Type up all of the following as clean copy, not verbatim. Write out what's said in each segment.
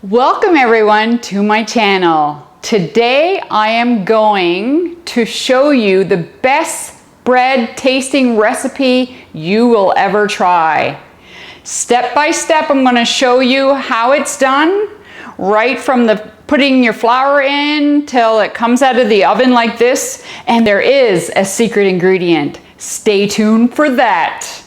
Welcome everyone to my channel. Today I am going to show you the best bread tasting recipe you will ever try. Step by step I'm going to show you how it's done, right from the putting your flour in till it comes out of the oven like this, and there is a secret ingredient. Stay tuned for that.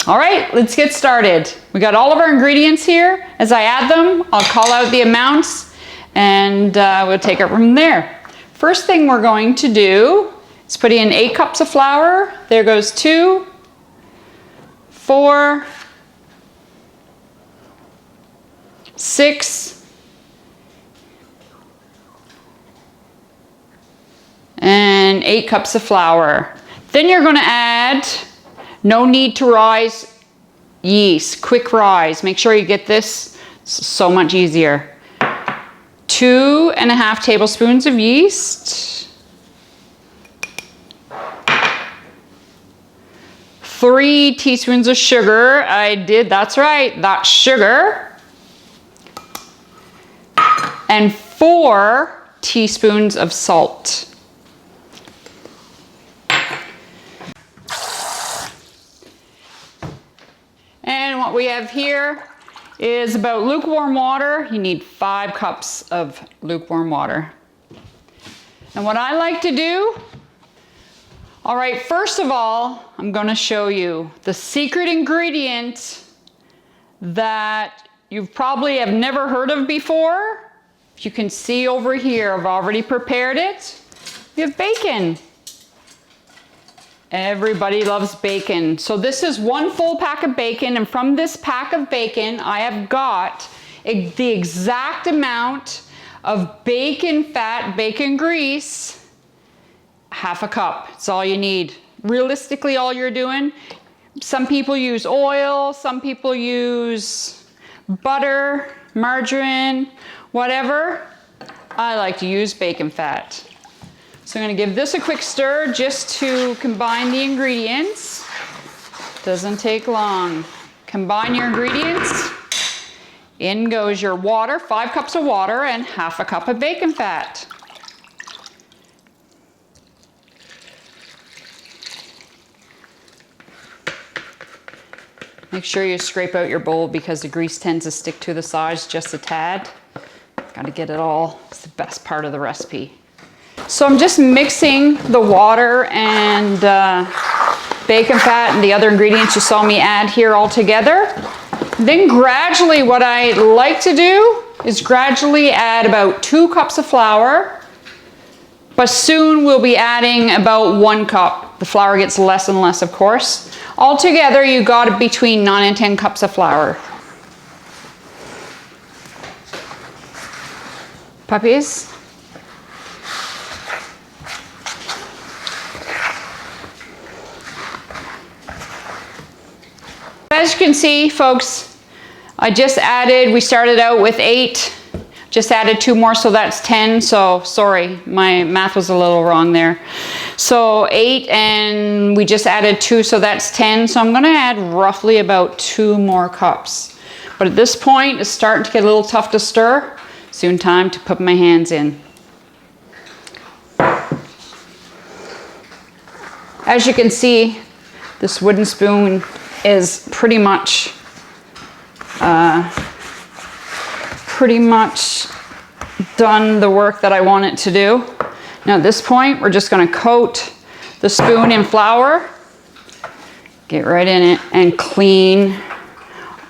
All right, let's get started. We got all of our ingredients here. As I add them, I'll call out the amounts and we'll take it from there. First thing we're going to do is put in 8 cups of flour. There goes 2, 4, 6, and 8 cups of flour. Then you're going to add, no need to rise, yeast, quick rise. Make sure you get this, so much easier. 2.5 tablespoons of yeast. 3 teaspoons of sugar. That's right, that's sugar. And 4 teaspoons of salt. And what we have here is about lukewarm water. You need 5 cups of lukewarm water. And what I like to do, all right, first of all, I'm going to show you the secret ingredient that you probably have never heard of before. If you can see over here, I've already prepared it. We have bacon. Everybody loves bacon. So this is 1 full pack of bacon, and from this pack of bacon I have got the exact amount of bacon fat, bacon grease, 1/2 cup. It's all you need. Realistically, all you're doing, some people use oil, some people use butter, margarine, whatever. I like to use bacon fat. So I'm going to give this a quick stir just to combine the ingredients. Doesn't take long. Combine your ingredients. In goes your water, 5 cups of water and 1/2 cup of bacon fat. Make sure you scrape out your bowl because the grease tends to stick to the sides just a tad. Got to get it all. It's the best part of the recipe. So I'm just mixing the water and bacon fat and the other ingredients you saw me add here all together. Then gradually what I like to do is gradually add about 2 cups of flour, but soon we'll be adding about 1 cup. The flour gets less and less, of course. Altogether you got between 9 and 10 cups of flour. Puppies? As you can see, folks, we started out with 8, just added 2 more, so that's 10. So sorry, my math was a little wrong there. So 8, and we just added 2, so that's 10. So I'm going to add roughly about 2 more cups. But at this point, it's starting to get a little tough to stir. Soon time to put my hands in. As you can see, this wooden spoon is pretty much done the work that I want it to do. Now at this point, we're just going to coat the spoon in flour, get right in it, and clean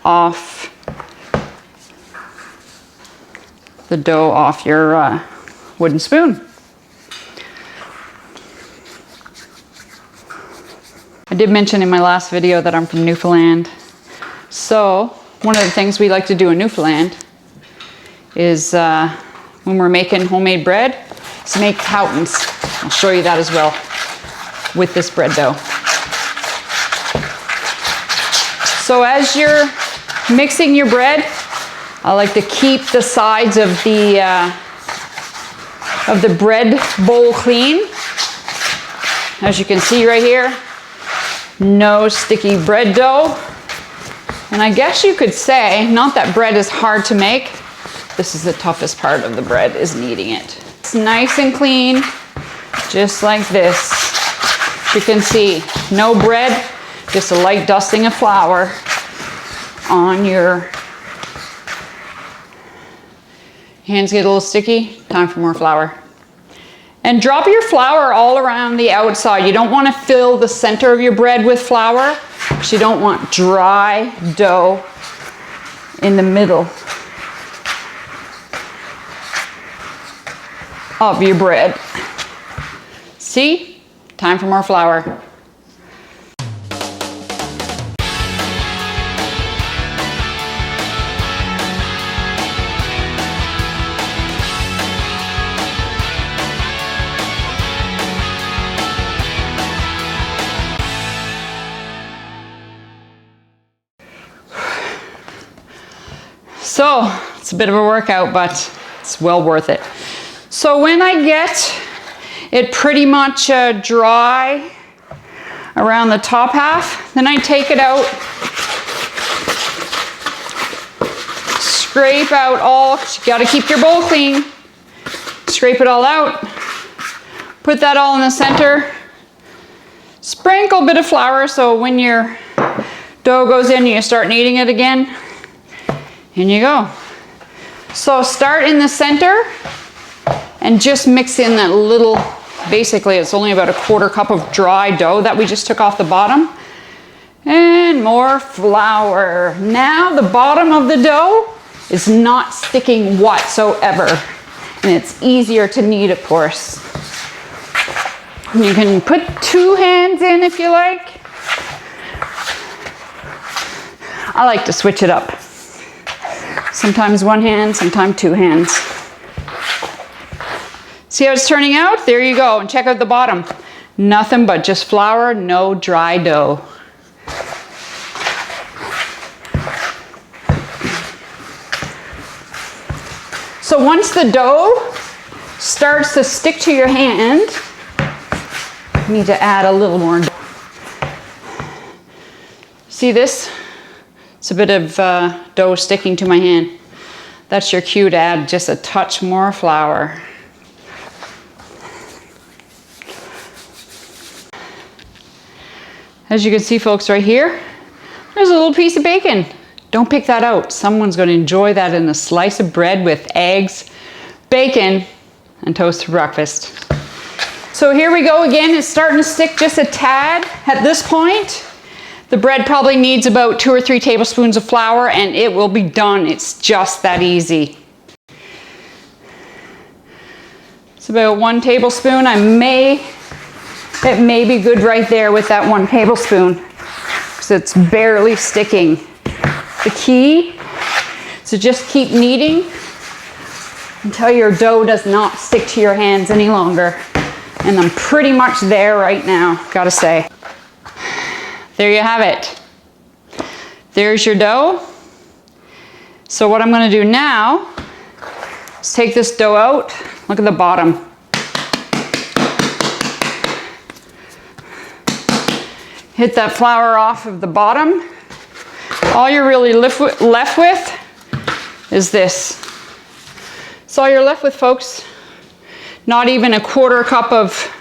off the dough off your wooden spoon. I did mention in my last video that I'm from Newfoundland. So one of the things we like to do in Newfoundland is when we're making homemade bread, is make houtons. I'll show you that as well with this bread dough. So as you're mixing your bread, I like to keep the sides of the bread bowl clean. As you can see right here, no sticky bread dough. And I guess you could say, not that bread is hard to make, this is the toughest part of the bread, is kneading it. It's nice and clean, just like this. As you can see, no bread, just a light dusting of flour on your hands. Get a little sticky, time for more flour. And drop your flour all around the outside. You don't want to fill the center of your bread with flour, because you don't want dry dough in the middle of your bread. See? Time for more flour. So it's a bit of a workout, but it's well worth it. So when I get it pretty much dry around the top half, then I take it out, scrape out all, 'cause you gotta keep your bowl clean, scrape it all out, put that all in the center, sprinkle a bit of flour so when your dough goes in, you start kneading it again. In you go. So start in the center and just mix in that little, basically it's only about a 1/4 cup of dry dough that we just took off the bottom. And more flour. Now the bottom of the dough is not sticking whatsoever. And it's easier to knead, of course. And you can put 2 hands in if you like. I like to switch it up. Sometimes 1 hand, sometimes 2 hands. See how it's turning out? There you go. And check out the bottom. Nothing but just flour, no dry dough. So once the dough starts to stick to your hand, you need to add a little more. See this? It's a bit of dough sticking to my hand. That's your cue to add just a touch more flour. As you can see, folks, right here, there's a little piece of bacon. Don't pick that out. Someone's going to enjoy that in a slice of bread with eggs, bacon, and toast for breakfast. So here we go again. It's starting to stick just a tad at this point. The bread probably needs about 2 or 3 tablespoons of flour and it will be done. It's just that easy. It's about 1 tablespoon. It may be good right there with that 1 tablespoon because it's barely sticking. The key is to just keep kneading until your dough does not stick to your hands any longer. And I'm pretty much there right now, gotta say. There you have it. There's your dough. So what I'm going to do now is take this dough out. Look at the bottom. Hit that flour off of the bottom. All you're really left with is this. That's all you're left with, folks. Not even a 1/4 cup of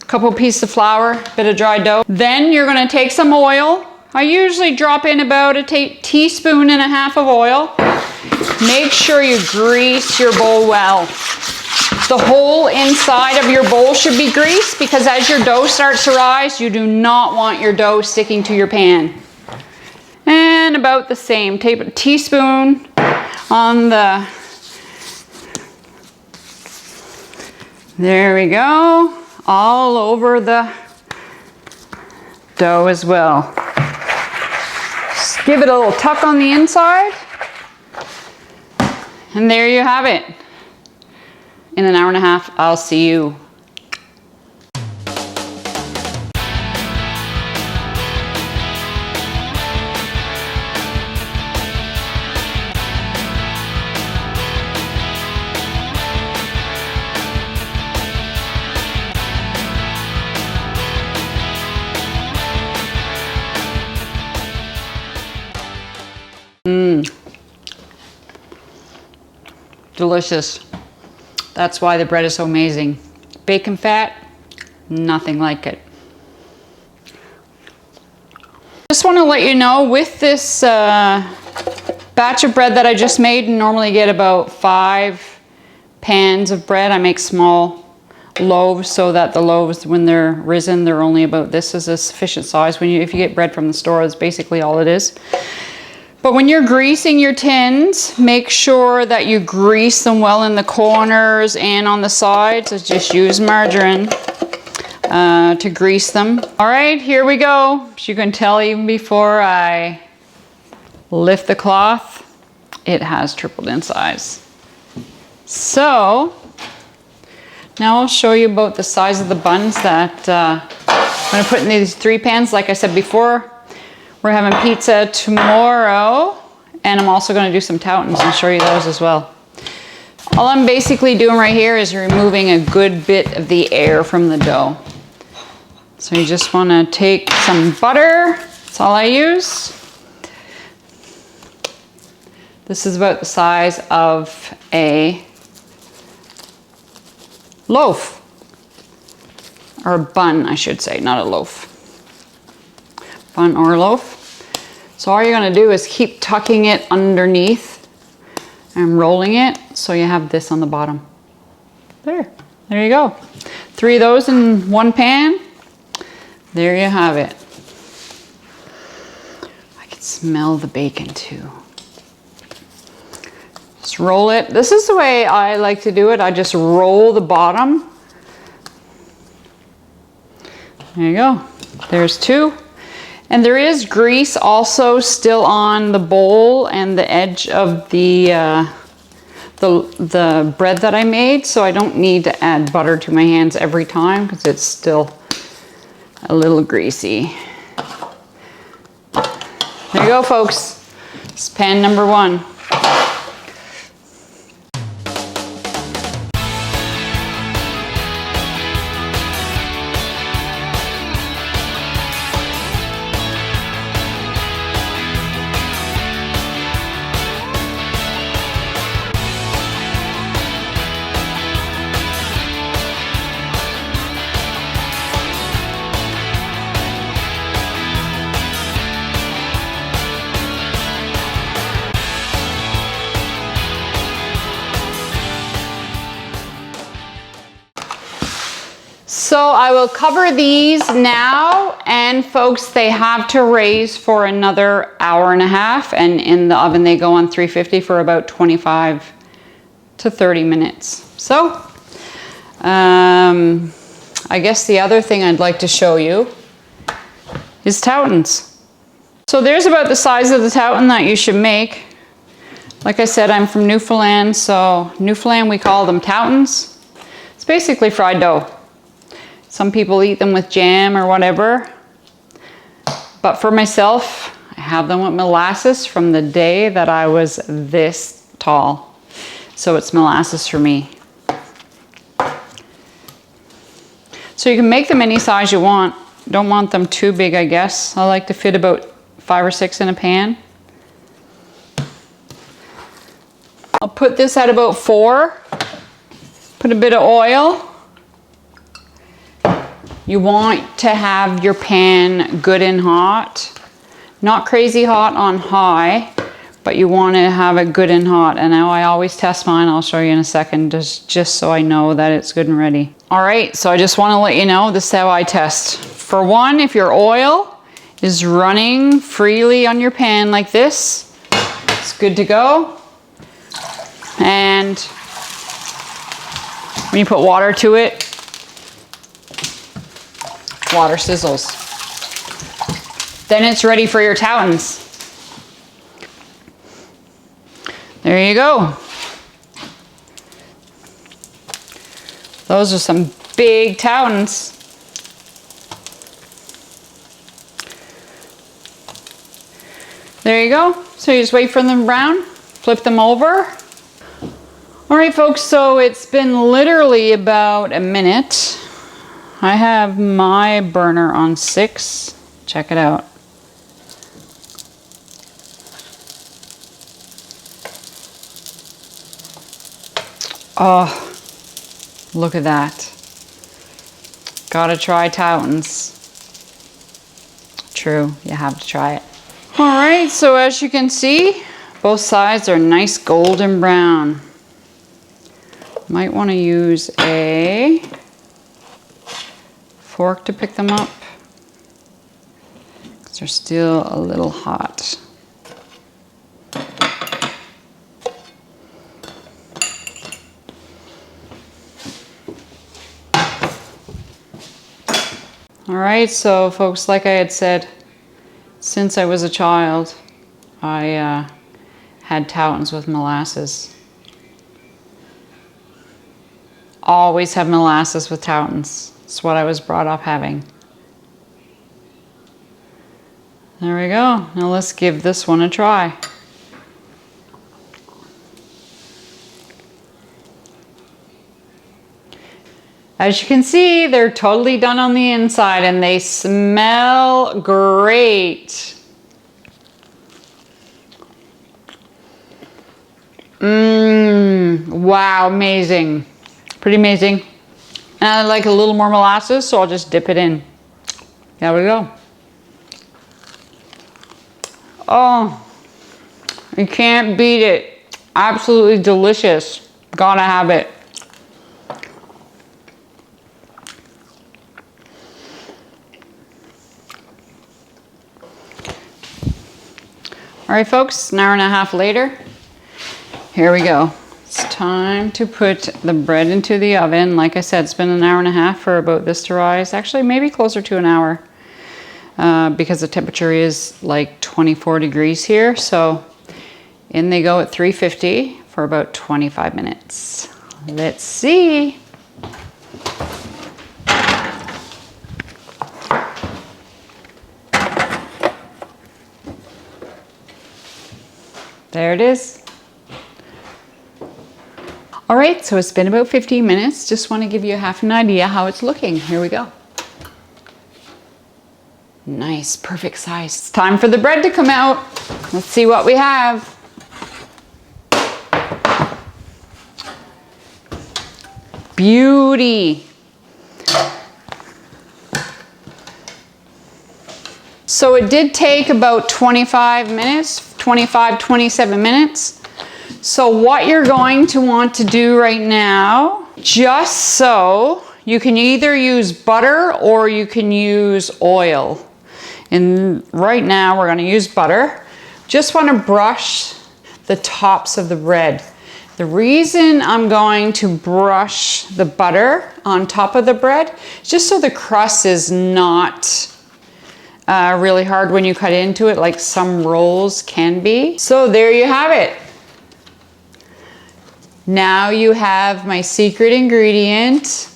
couple pieces of flour, bit of dry dough. Then you're going to take some oil. I usually drop in about a teaspoon and a half of oil. Make sure you grease your bowl well. The whole inside of your bowl should be greased because as your dough starts to rise, you do not want your dough sticking to your pan. And about the same, take a teaspoon on the, there we go. All over the dough as well. Just give it a little tuck on the inside. And there you have it. In an hour and a half, I'll see you. Delicious. That's why the bread is so amazing. Bacon fat, nothing like it. Just want to let you know, with this batch of bread that I just made, normally get about 5 pans of bread. I make small loaves so that the loaves, when they're risen, they're only about this is a sufficient size. If you get bread from the store, that's basically all it is. But when you're greasing your tins, make sure that you grease them well in the corners and on the sides. So just use margarine to grease them. All right, here we go. As you can tell, even before I lift the cloth, it has tripled in size. So now I'll show you about the size of the buns that I'm gonna put in these 3 pans. Like I said before, we're having pizza tomorrow, and I'm also gonna do some Tautons and show you those as well. All I'm basically doing right here is removing a good bit of the air from the dough. So you just wanna take some butter, that's all I use. This is about the size of a loaf, or a bun, I should say, not a loaf. Bun or loaf. So all you're gonna do is keep tucking it underneath and rolling it so you have this on the bottom. There you go. 3 of those in 1 pan. There you have it. I can smell the bacon too. Just roll it. This is the way I like to do it. I just roll the bottom. There you go. There's 2. And there is grease also still on the bowl and the edge of the bread that I made, so I don't need to add butter to my hands every time because it's still a little greasy. There you go, folks. It's pan number 1. So I will cover these now, and folks, they have to raise for another hour and a half, and in the oven they go on 350 for about 25 to 30 minutes. So I guess the other thing I'd like to show you is Tautons. So there's about the size of the Tauton that you should make. Like I said, I'm from Newfoundland, so Newfoundland we call them Tautons. It's basically fried dough. Some people eat them with jam or whatever. But for myself, I have them with molasses from the day that I was this tall. So it's molasses for me. So you can make them any size you want. Don't want them too big, I guess. I like to fit about 5 or 6 in a pan. I'll put this at about 4. Put a bit of oil. You want to have your pan good and hot. Not crazy hot on high, but you want to have it good and hot. And now I always test mine. I'll show you in a second, just so I know that it's good and ready. All right, so I just want to let you know this is how I test. For one, if your oil is running freely on your pan like this, it's good to go. And when you put water to it, water sizzles. Then it's ready for your Tautons. There you go. Those are some big Tautons. There you go. So you just wait for them to brown, flip them over. All right, folks, so it's been literally about a minute. I have my burner on 6. Check it out. Oh, look at that. Gotta try Towton's. True, you have to try it. All right, so as you can see, both sides are nice golden brown. Might want to use a fork to pick them up because they're still a little hot. All right, so folks, like I had said, since I was a child, I had Towton's with molasses. Always have molasses with Towton's. It's what I was brought up having. There we go. Now let's give this one a try. As you can see, they're totally done on the inside and they smell great. Wow, amazing. Pretty amazing. And I like a little more molasses, so I'll just dip it in. There we go. Oh, you can't beat it. Absolutely delicious. Gotta have it. All right, folks, an hour and a half later, here we go. It's time to put the bread into the oven. Like I said, it's been an hour and a half for about this to rise. Actually, maybe closer to an hour because the temperature is like 24 degrees here. So in they go at 350 for about 25 minutes. Let's see. There it is. All right, so it's been about 15 minutes. Just want to give you half an idea how it's looking. Here we go. Nice, perfect size. It's time for the bread to come out. Let's see what we have. Beauty. So it did take about 25 minutes, 27 minutes. So what you're going to want to do right now, just so you can either use butter or you can use oil. And right now we're going to use butter. Just want to brush the tops of the bread. The reason I'm going to brush the butter on top of the bread is just so the crust is not really hard when you cut into it, like some rolls can be. So there you have it. Now you have my secret ingredient.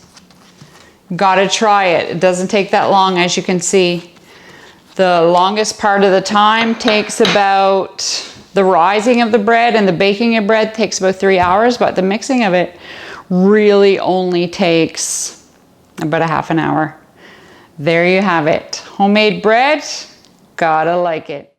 Gotta try it. It doesn't take that long, as you can see. The longest part of the time takes about, the rising of the bread and the baking of bread takes about 3 hours, but the mixing of it really only takes about a half an hour. There you have it. Homemade bread, gotta like it.